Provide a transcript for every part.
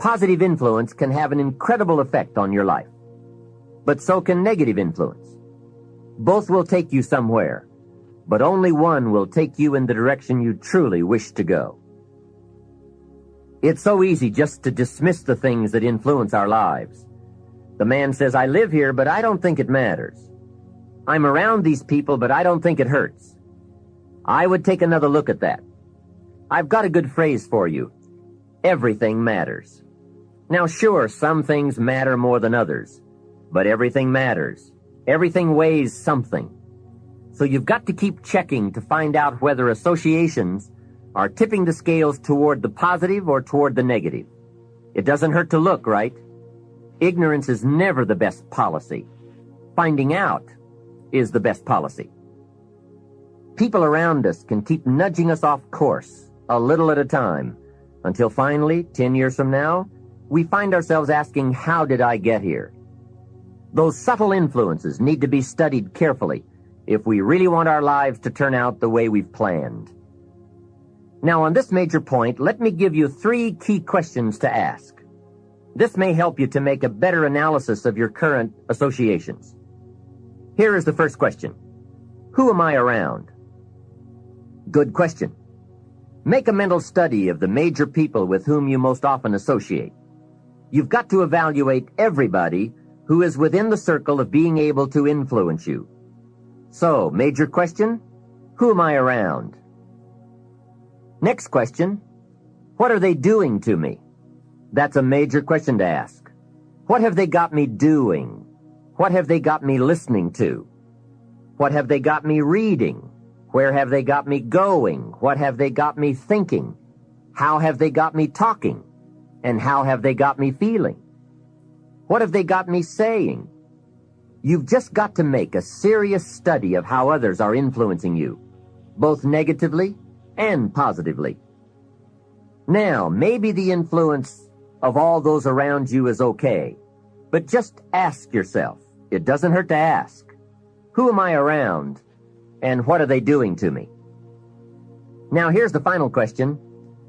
Positive influence can have an incredible effect on your life, but so can negative influence. Both will take you somewhere, but only one will take you in the direction you truly wish to go. It's so easy just to dismiss the things that influence our lives. The man says, I live here, but I don't think it matters. I'm around these people, but I don't think it hurts. I would take another look at that. I've got a good phrase for you. Everything matters. Now, sure, some things matter more than others, but everything matters. Everything weighs something. So you've got to keep checking to find out whether associations are tipping the scales toward the positive or toward the negative. It doesn't hurt to look, right? Ignorance is never the best policy. Finding out is the best policy. People around us can keep nudging us off course, a little at a time, until finally, 10 years from now, we find ourselves asking, how did I get here? Those subtle influences need to be studied carefully if we really want our lives to turn out the way we've planned. Now, on this major point, let me give you 3 key questions to ask. This may help you to make a better analysis of your current associations. Here is the first question. Who am I around? Good question. Make a mental study of the major people with whom you most often associate. You've got to evaluate everybody who is within the circle of being able to influence you. So, major question, who am I around? Next question, what are they doing to me? That's a major question to ask. What have they got me doing? What have they got me listening to? What have they got me reading? Where have they got me going? What have they got me thinking? How have they got me talking? And how have they got me feeling? What have they got me saying? You've just got to make a serious study of how others are influencing you, both negatively and positively. Now, maybe the influence of all those around you is okay, but just ask yourself, it doesn't hurt to ask, who am I around, and what are they doing to me? Now, here's the final question,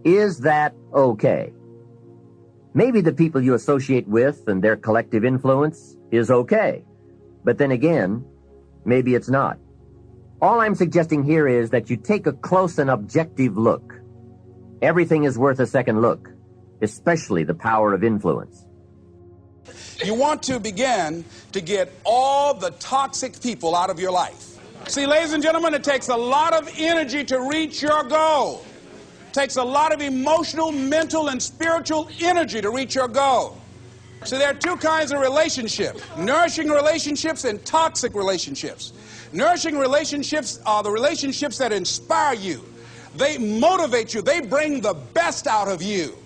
is that okay? Maybe the people you associate with and their collective influence is okay, but then again, maybe it's not. All I'm suggesting here is that you take a close and objective look. Everything is worth a second look, especially the power of influence. You want to begin to get all the toxic people out of your life. See, ladies and gentlemen, it takes a lot of energy to reach your goal. It takes a lot of emotional, mental, and spiritual energy to reach your goal. So there are 2 kinds of relationships, nourishing relationships and toxic relationships. Nourishing relationships are the relationships that inspire you. They motivate you. They bring the best out of you.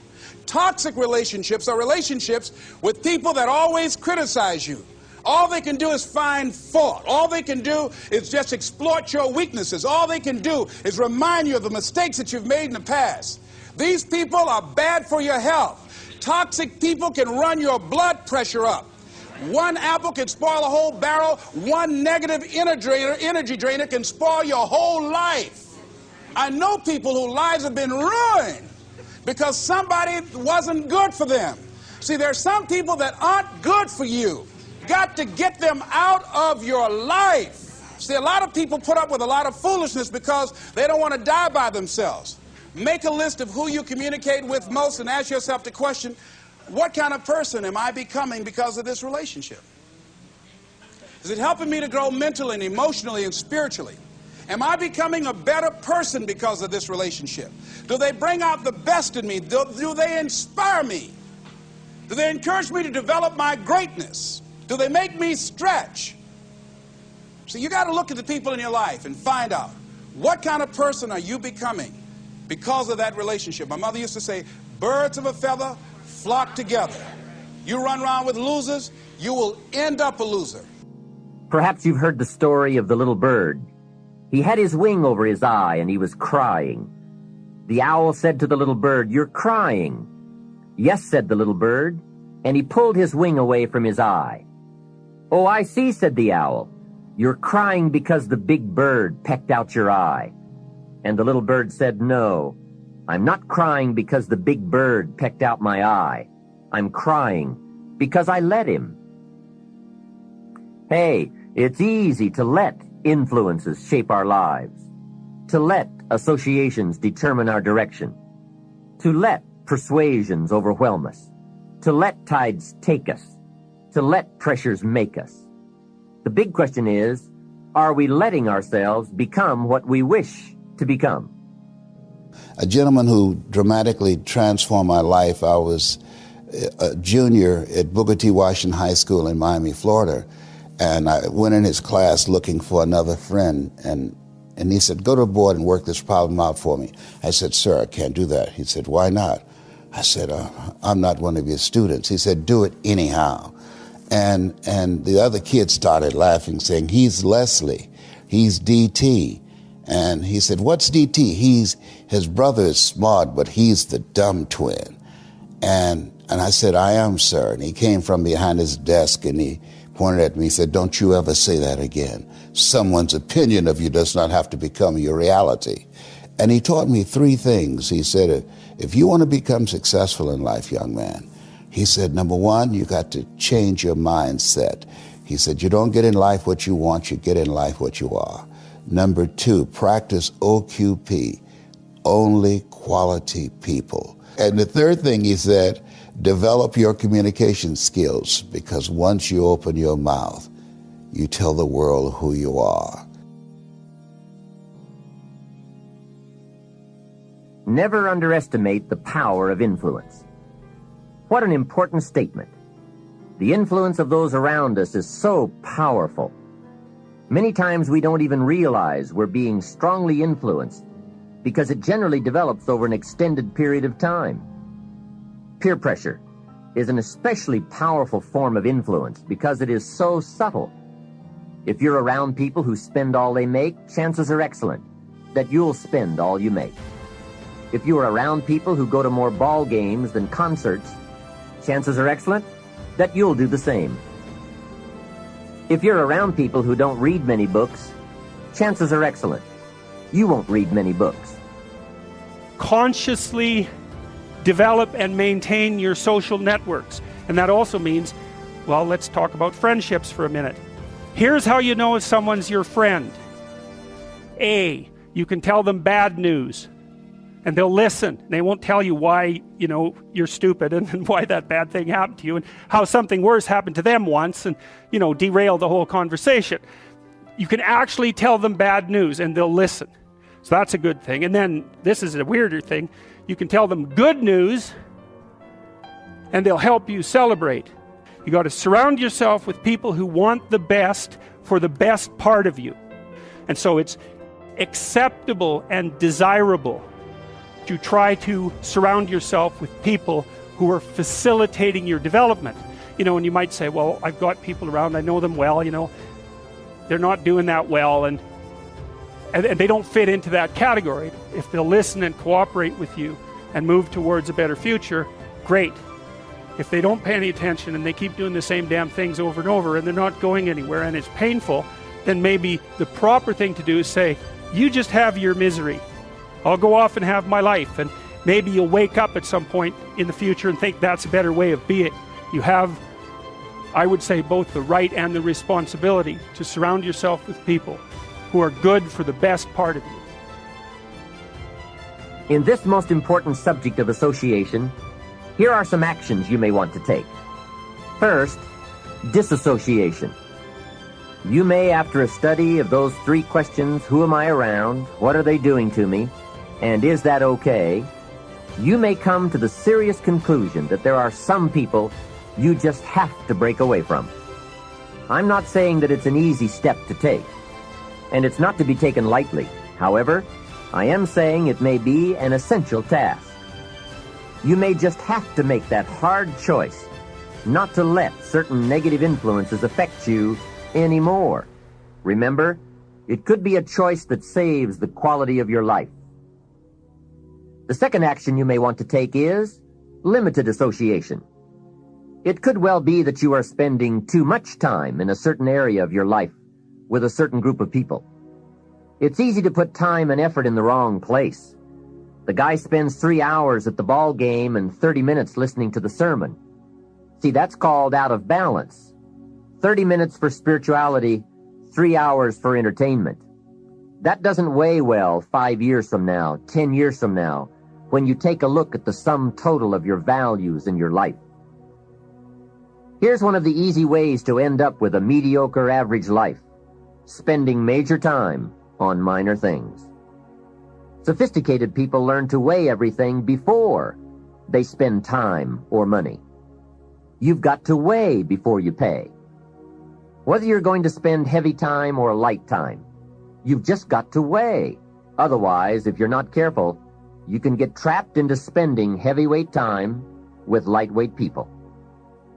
Toxic relationships are relationships with people that always criticize you. All they can do is find fault. All they can do is just exploit your weaknesses. All they can do is remind you of the mistakes that you've made in the past. These people are bad for your health. Toxic people can run your blood pressure up. One apple can spoil a whole barrel. One negative energy drainer can spoil your whole life. I know people whose lives have been ruined because somebody wasn't good for them. See, there are some people that aren't good for you. Got to get them out of your life. See, a lot of people put up with a lot of foolishness because they don't want to die by themselves. Make a list of who you communicate with most and ask yourself the question, what kind of person am I becoming because of this relationship? Is it helping me to grow mentally and emotionally and spiritually? Am I becoming a better person because of this relationship? Do they bring out the best in me? Do they inspire me? Do they encourage me to develop my greatness? Do they make me stretch? So you got to look at the people in your life and find out what kind of person are you becoming because of that relationship. My mother used to say, birds of a feather flock together. You run around with losers, you will end up a loser. Perhaps you've heard the story of the little bird. He had his wing over his eye and he was crying. The owl said to the little bird, "You're crying." "Yes," said the little bird, and he pulled his wing away from his eye. "Oh, I see," said the owl. "You're crying because the big bird pecked out your eye." And the little bird said, "No, I'm not crying because the big bird pecked out my eye. I'm crying because I let him. Hey, it's easy to let influences shape our lives, to let associations determine our direction, to let persuasions overwhelm us, to let tides take us, to let pressures make us. The big question is, are we letting ourselves become what we wish to become? A gentleman who dramatically transformed my life, I was a junior at Booker T. Washington High School in Miami, Florida, and I went in his class looking for another friend, and he said, go to the board and work this problem out for me. I said, sir, I can't do that. He said, why not? I said, I'm not one of your students. He said, do it anyhow. And the other kids started laughing, saying, he's Leslie, he's DT. And he said, what's DT? His brother is smart, but he's the dumb twin. And I said, I am, sir. And he came from behind his desk and he pointed at me. He said, don't you ever say that again. Someone's opinion of you does not have to become your reality. And he taught me three things. He said, if you want to become successful in life, young man, he said, number one, you got to change your mindset. He said, you don't get in life what you want, you get in life what you are. Number two, practice OQP, only quality people. And the third thing he said, develop your communication skills, because once you open your mouth, you tell the world who you are. Never underestimate the power of influence. What an important statement. The influence of those around us is so powerful. Many times we don't even realize we're being strongly influenced because it generally develops over an extended period of time. Peer pressure is an especially powerful form of influence because it is so subtle. If you're around people who spend all they make, chances are excellent that you'll spend all you make. If you are around people who go to more ball games than concerts, chances are excellent that you'll do the same. If you're around people who don't read many books, chances are excellent you won't read many books. Consciously develop and maintain your social networks. And that also means, well, let's talk about friendships for a minute. Here's how you know if someone's your friend. A, you can tell them bad news and they'll listen. They won't tell you why, you're stupid and why that bad thing happened to you and how something worse happened to them once and, derail the whole conversation. You can actually tell them bad news and they'll listen. So that's a good thing. And then this is a weirder thing. You can tell them good news and they'll help you celebrate. You got to surround yourself with people who want the best for the best part of you. And so it's acceptable and desirable to try to surround yourself with people who are facilitating your development. And you might say, well, I've got people around, I know them well, they're not doing that well, and they don't fit into that category. If they'll listen and cooperate with you and move towards a better future, great. If they don't pay any attention and they keep doing the same damn things over and over and they're not going anywhere and it's painful, then maybe the proper thing to do is say, you just have your misery. I'll go off and have my life. And maybe you'll wake up at some point in the future and think that's a better way of being. You have, I would say, both the right and the responsibility to surround yourself with people who are good for the best part of you. In this most important subject of association, here are some actions you may want to take. First, disassociation. You may, after a study of those three questions, who am I around, what are they doing to me, and is that okay, you may come to the serious conclusion that there are some people you just have to break away from. I'm not saying that it's an easy step to take, and it's not to be taken lightly. However, I am saying it may be an essential task. You may just have to make that hard choice not to let certain negative influences affect you anymore. Remember, it could be a choice that saves the quality of your life. The second action you may want to take is limited association. It could well be that you are spending too much time in a certain area of your life with a certain group of people. It's easy to put time and effort in the wrong place. The guy spends 3 hours at the ball game and 30 minutes listening to the sermon. See, that's called out of balance. 30 minutes for spirituality, 3 hours for entertainment. That doesn't weigh well 5 years from now, 10 years from now, when you take a look at the sum total of your values in your life. Here's one of the easy ways to end up with a mediocre average life: spending major time on minor things. Sophisticated people learn to weigh everything before they spend time or money. You've got to weigh before you pay. Whether you're going to spend heavy time or light time, you've just got to weigh. Otherwise, if you're not careful, you can get trapped into spending heavyweight time with lightweight people.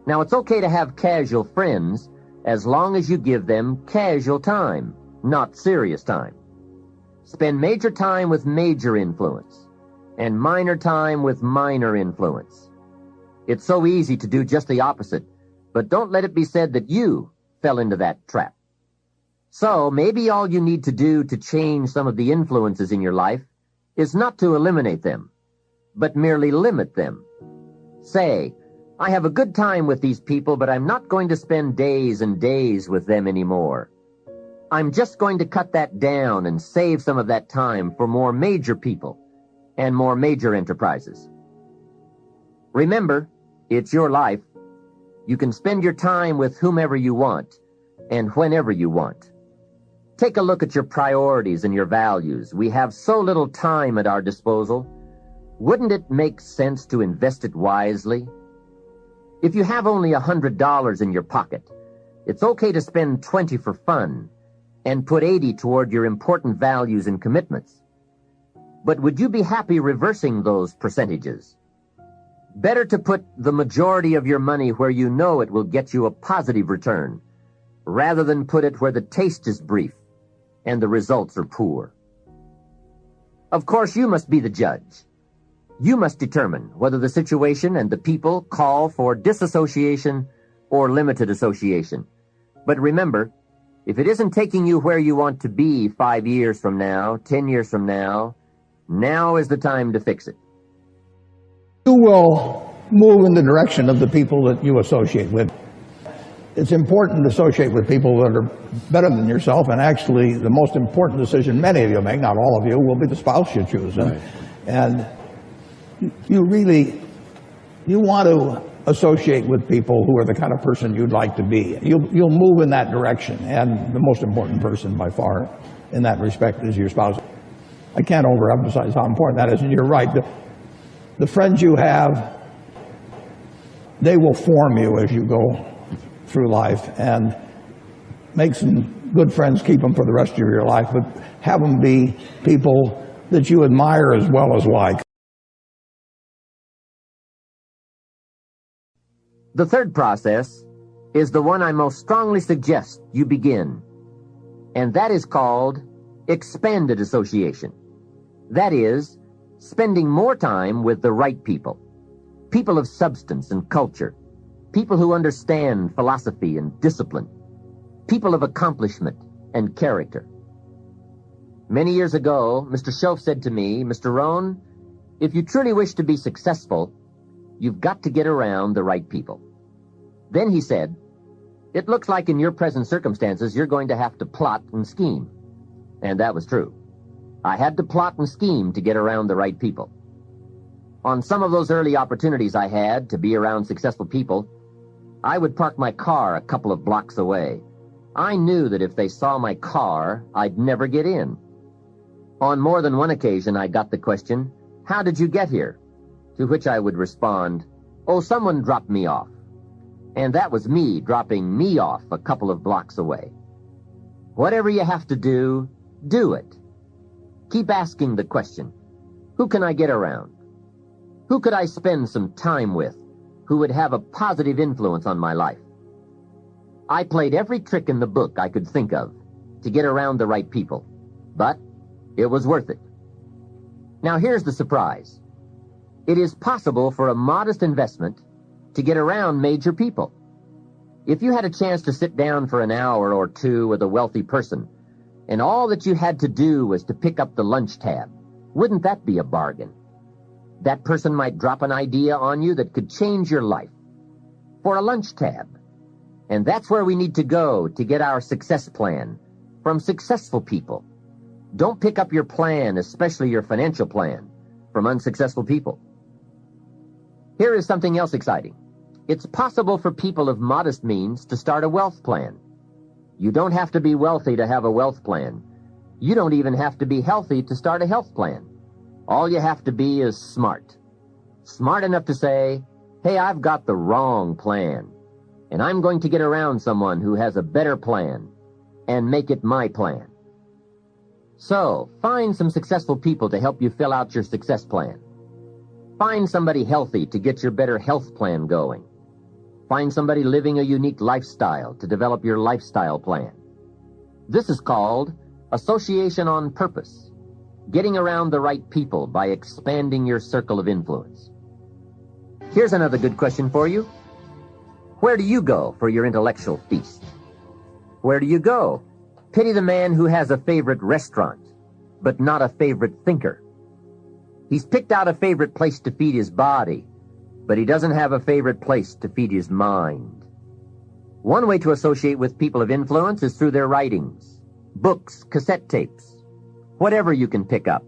Now, it's okay to have casual friends as long as you give them casual time, not serious time. Spend major time with major influence and minor time with minor influence. It's so easy to do just the opposite, but don't let it be said that you fell into that trap. So maybe all you need to do to change some of the influences in your life is not to eliminate them, but merely limit them. Say, I have a good time with these people, but I'm not going to spend days and days with them anymore. I'm just going to cut that down and save some of that time for more major people and more major enterprises. Remember, it's your life. You can spend your time with whomever you want and whenever you want. Take a look at your priorities and your values. We have so little time at our disposal. Wouldn't it make sense to invest it wisely? If you have only $100 in your pocket, it's okay to spend 20 for fun and put 80 toward your important values and commitments. But would you be happy reversing those percentages? Better to put the majority of your money where you know it will get you a positive return, rather than put it where the taste is brief and the results are poor. Of course, you must be the judge. You must determine whether the situation and the people call for disassociation or limited association. But remember, if it isn't taking you where you want to be 5 years from now, 10 years from now is the time to fix it. You will move in the direction of the people that you associate with. It's important to associate with people that are better than yourself, and actually the most important decision many of you make, not all of you, will be the spouse you choose. Right. And you want to associate with people who are the kind of person you'd like to be. You'll move in that direction, and the most important person by far in that respect is your spouse. I can't overemphasize how important that is, and you're right. The friends you have, they will form you as you go through life, and make some good friends, keep them for the rest of your life, but have them be people that you admire as well as like. The third process is the one I most strongly suggest you begin, and that is called expanded association. That is, spending more time with the right people, people of substance and culture, people who understand philosophy and discipline, people of accomplishment and character. Many years ago, Mr. Schoaf said to me, Mr. Rohn, if you truly wish to be successful, you've got to get around the right people. Then he said, it looks like in your present circumstances you're going to have to plot and scheme. And that was true. I had to plot and scheme to get around the right people. On some of those early opportunities I had to be around successful people, I would park my car a couple of blocks away. I knew that if they saw my car, I'd never get in. On more than one occasion, I got the question, how did you get here? To which I would respond, oh, someone dropped me off. And that was me dropping me off a couple of blocks away. Whatever you have to do, do it. Keep asking the question, who can I get around? Who could I spend some time with who would have a positive influence on my life? I played every trick in the book I could think of to get around the right people, but it was worth it. Now here's the surprise. It is possible for a modest investment to get around major people. If you had a chance to sit down for an hour or two with a wealthy person, and all that you had to do was to pick up the lunch tab, wouldn't that be a bargain? That person might drop an idea on you that could change your life. for a lunch tab. And that's where we need to go to get our success plan from successful people. Don't pick up your plan, especially your financial plan, from unsuccessful people. Here is something else exciting. It's possible for people of modest means to start a wealth plan. You don't have to be wealthy to have a wealth plan. You don't even have to be healthy to start a health plan. All you have to be is smart. Smart enough to say, hey, I've got the wrong plan, and I'm going to get around someone who has a better plan and make it my plan. So, find some successful people to help you fill out your success plan. Find somebody healthy to get your better health plan going. Find somebody living a unique lifestyle to develop your lifestyle plan. This is called association on purpose, getting around the right people by expanding your circle of influence. Here's another good question for you. Where do you go for your intellectual feast? Where do you go? Pity the man who has a favorite restaurant, but not a favorite thinker. He's picked out a favorite place to feed his body, but he doesn't have a favorite place to feed his mind. One way to associate with people of influence is through their writings, books, cassette tapes, whatever you can pick up.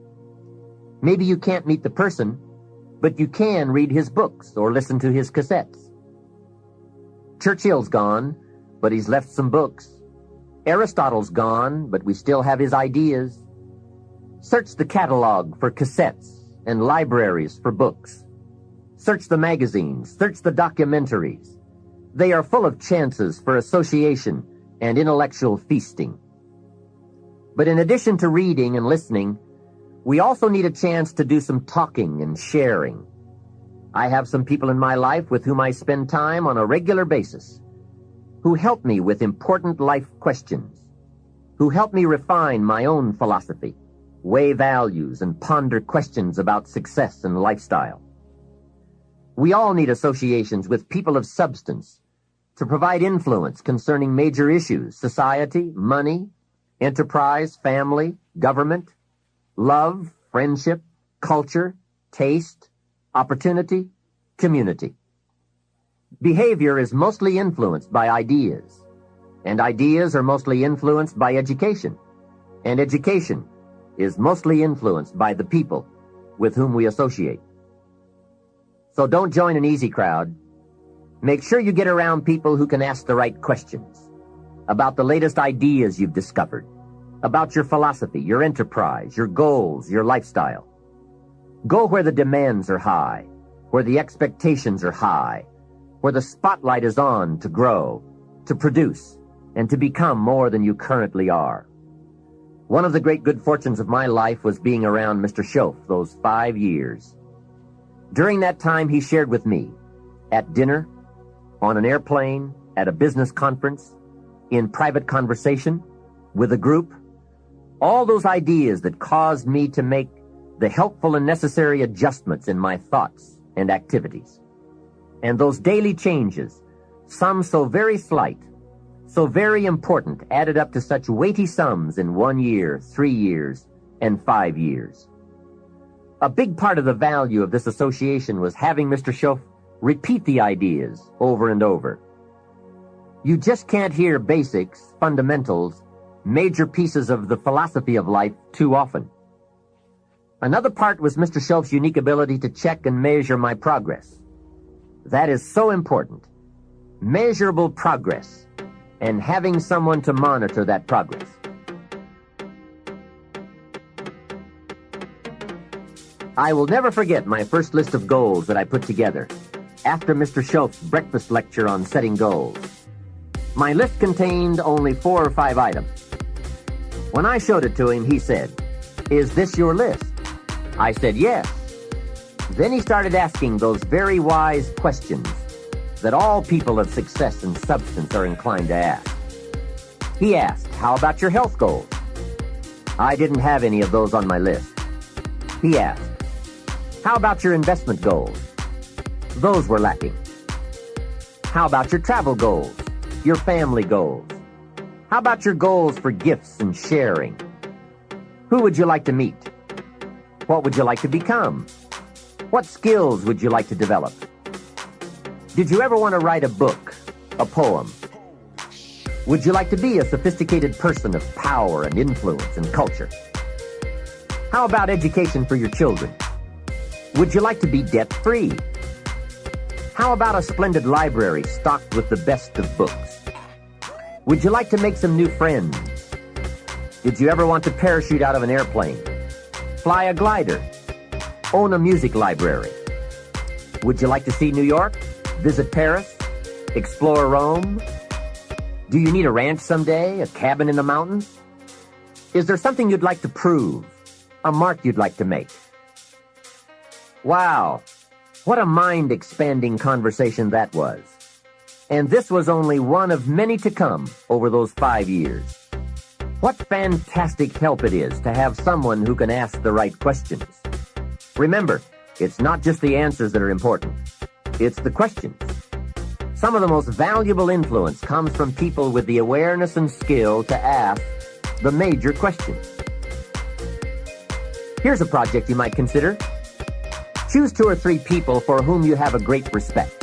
Maybe you can't meet the person, but you can read his books or listen to his cassettes. Churchill's gone, but he's left some books. Aristotle's gone, but we still have his ideas. Search the catalog for cassettes and libraries for books. Search the magazines, search the documentaries. They are full of chances for association and intellectual feasting. But in addition to reading and listening, we also need a chance to do some talking and sharing. I have some people in my life with whom I spend time on a regular basis, who help me with important life questions, who help me refine my own philosophy, weigh values, and ponder questions about success and lifestyle. We all need associations with people of substance to provide influence concerning major issues: society, money, enterprise, family, government, love, friendship, culture, taste, opportunity, community. Behavior is mostly influenced by ideas, and ideas are mostly influenced by education, and education is mostly influenced by the people with whom we associate. So don't join an easy crowd. Make sure you get around people who can ask the right questions about the latest ideas you've discovered, about your philosophy, your enterprise, your goals, your lifestyle. Go where the demands are high, where the expectations are high, where the spotlight is on to grow, to produce, and to become more than you currently are. One of the great good fortunes of my life was being around Mr. Schoaf those 5 years. During that time, he shared with me, at dinner, on an airplane, at a business conference, in private conversation, with a group, all those ideas that caused me to make the helpful and necessary adjustments in my thoughts and activities. And those daily changes, some so very slight, so very important, added up to such weighty sums in 1 year, 3 years, and 5 years. A big part of the value of this association was having Mr. Schoaf repeat the ideas over and over. You just can't hear basics, fundamentals, major pieces of the philosophy of life too often. Another part was Mr. Schoaf's unique ability to check and measure my progress. That is so important. Measurable progress, and having someone to monitor that progress. I will never forget my first list of goals that I put together after Mr. Schoaf's breakfast lecture on setting goals. My list contained only 4 or 5 items. When I showed it to him, he said, "Is this your list?" I said, "Yes." Then he started asking those very wise questions that all people of success and substance are inclined to ask. He asked, "How about your health goals?" I didn't have any of those on my list. He asked, "How about your investment goals?" Those were lacking. "How about your travel goals, your family goals? How about your goals for gifts and sharing? Who would you like to meet? What would you like to become? What skills would you like to develop? Did you ever want to write a book, a poem? Would you like to be a sophisticated person of power and influence and culture? How about education for your children? Would you like to be debt-free? How about a splendid library stocked with the best of books? Would you like to make some new friends? Did you ever want to parachute out of an airplane? Fly a glider? Own a music library? Would you like to see New York? Visit Paris? Explore Rome? Do you need a ranch someday? A cabin in the mountains? Is there something you'd like to prove? A mark you'd like to make? Wow, what a mind-expanding conversation that was. And this was only one of many to come over those 5 years. What fantastic help it is to have someone who can ask the right questions. Remember, it's not just the answers that are important. It's the questions. Some of the most valuable influence comes from people with the awareness and skill to ask the major questions. Here's a project you might consider. Choose 2 or 3 people for whom you have a great respect.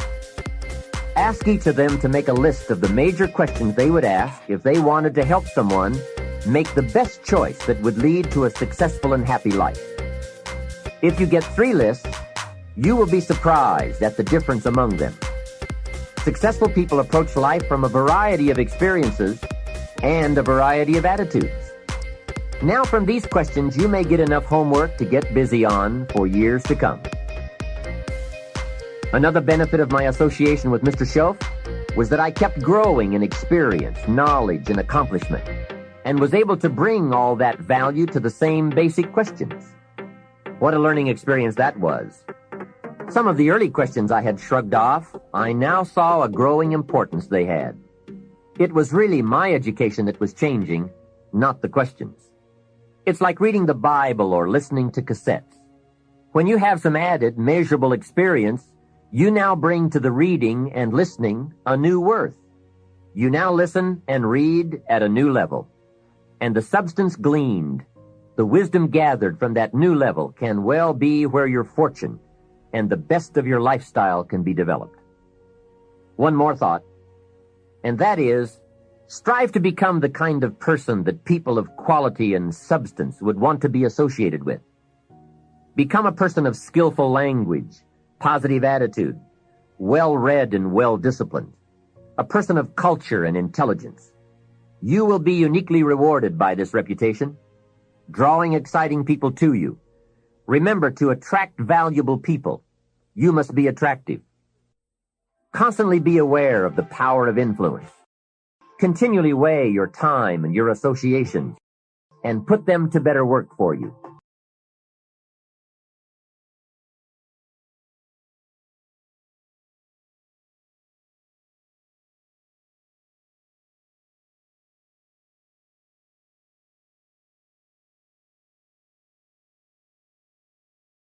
Ask each of them to make a list of the major questions they would ask if they wanted to help someone make the best choice that would lead to a successful and happy life. If you get 3 lists, you will be surprised at the difference among them. Successful people approach life from a variety of experiences and a variety of attitudes. Now from these questions, you may get enough homework to get busy on for years to come. Another benefit of my association with Mr. Schoaf was that I kept growing in experience, knowledge, and accomplishment, and was able to bring all that value to the same basic questions. What a learning experience that was. Some of the early questions I had shrugged off, I now saw a growing importance they had. It was really my education that was changing, not the questions. It's like reading the Bible or listening to cassettes. When you have some added, measurable experience, you now bring to the reading and listening a new worth. You now listen and read at a new level. And the substance gleaned, the wisdom gathered from that new level can well be where your fortune and the best of your lifestyle can be developed. One more thought, and that is, strive to become the kind of person that people of quality and substance would want to be associated with. Become a person of skillful language, positive attitude, well-read and well-disciplined, a person of culture and intelligence. You will be uniquely rewarded by this reputation, drawing exciting people to you. Remember, to attract valuable people, you must be attractive. Constantly be aware of the power of influence. Continually weigh your time and your associations and put them to better work for you.